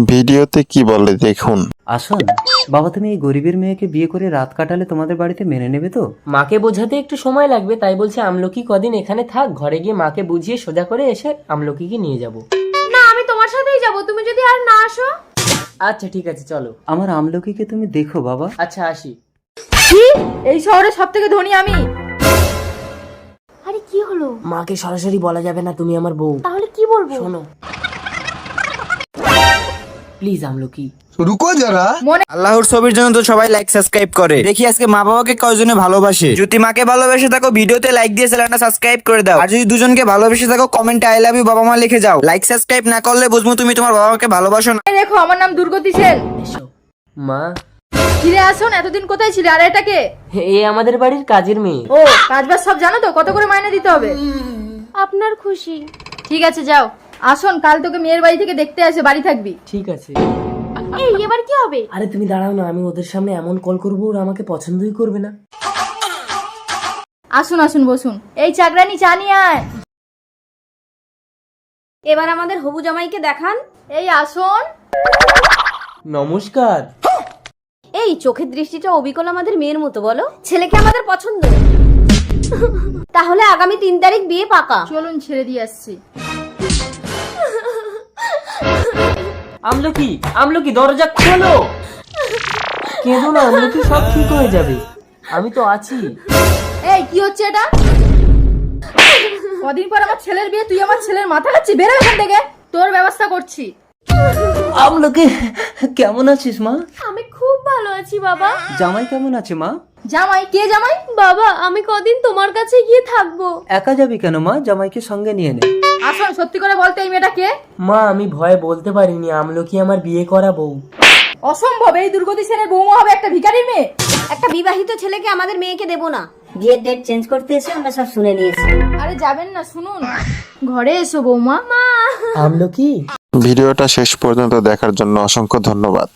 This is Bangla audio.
ভিডিওতে কি বলে দেখুন। আসুন বাবা, তুমি এই গরিবের মেয়েকে বিয়ে করে রাত কাটালে তোমাদের বাড়িতে মেনে নেবে তো? মাকে বোঝাতে একটু সময় লাগবে, তাই বলছে আমলকি কদিন এখানে থাক, ঘরে গিয়ে মাকে বুঝিয়ে সোজা করে এসে আমলকিকে নিয়ে যাব। না, আমি তোমার সাথেই যাব, তুমি যদি আর না আসো। আচ্ছা ঠিক আছে চলো। আমার আমলকিকে তুমি দেখো বাবা। আচ্ছা আসি। কি, এই শহরে সবথেকে ধনী আমি? আরে কি হলো? মাকে সরাসরি বলা যাবে না তুমি আমার বউ। তাহলে কি বলবো? শোনো প্লিজ আমলকি। রুকো যারা। আল্লাহর ছবির জন্য তো সবাই লাইক সাবস্ক্রাইব করে। দেখি আজকে মা বাবাকে কয়জনে ভালোবাসে। যদি মাকে ভালোবেসে থাকো ভিডিওতে লাইক দিয়ে চ্যানেলটা সাবস্ক্রাইব করে দাও। আর যদি দুজনকে ভালোবেসে থাকো কমেন্টে আই লাভ ইউ বাবা মা লিখে যাও। লাইক সাবস্ক্রাইব না করলে বুঝবো তুমি তোমার বাবা মাকে ভালোবাসো না। দেখো, আমার নাম দুর্গতি সেন। এসো মা। ফিরে আসুন, এতদিন কোথায় ছিলে? আর এটাকে? এ আমাদের বাড়ির কাজের মেয়ে। ও, কাজবাজ সব জানো তো? কত করে মাইনে দিতে হবে? আপনার খুশি। ঠিক আছে যাও। আসুন, কাল তোকে মেয়ের বাড়ি থেকে দেখতে আসে, বাড়ি থাকবি। ঠিক আছে। এই এবার কি হবে? আরে তুমি দাঁড়াও না, আমি ওদের সামনে এমন কল করবো ওরা আমাকে পছন্দই করবে না। আসুন আসুন, বসুন। এই চাকরানি, চা নিয়ে আয়। এবার আমাদের হবু জামাইকে দেখান। এই আসুন। নমস্কার। এই চোখের দৃষ্টিটা অবিকল আমাদের মেয়ের মতো, বলো ছেলেকে আমাদের পছন্দ। তাহলে আগামী 3 তারিখ বিয়ে পাকা। চলুন, ছেড়ে দিয়ে আসছি। আমলকি আমলকি দরজা খোলো। কেঁদো না আমলকি, সব ঠিক হয়ে যাবে, আমি তো আছি। এই কি হচ্ছে এটা? কদিন পর আমার ছেলের বিয়ে, তুই আমার ছেলের মাথা খাচ্ছি। বেরো এখান থেকে, তোর ব্যবস্থা করছি। আমলকি কেমন আছিস মা? আমি খুব ভালো আছি বাবা। জামাই কেমন আছে মা? জামাই? কে জামাই? বাবা আমি কদিন তোমার কাছে গিয়ে থাকবো। একা যাবি কেন মা? জামাইকে সঙ্গে নিয়ে নে। আসুন, সত্যি করে বলতে এই মেয়েটা কে? মা আমি ভয়ে বলতে পারিনি, আমলকি আমার বিয়ে করা বউ। অসম্ভব, এই দুর্গতি সেনের বৌমা হবে একটা ভিখারির মেয়ে? একটা বিবাহিত ছেলেকে আমাদের মেয়েকে দেবো না। বিয়ের ডেট চেঞ্জ করতে এসে আমরা সব শুনে নিয়েছি। আরে যাবেন না, শুনুন। ঘরে এসো বৌমা। আমলকি। ভিডিওটা শেষ পর্যন্ত দেখার জন্য অসংখ্য ধন্যবাদ।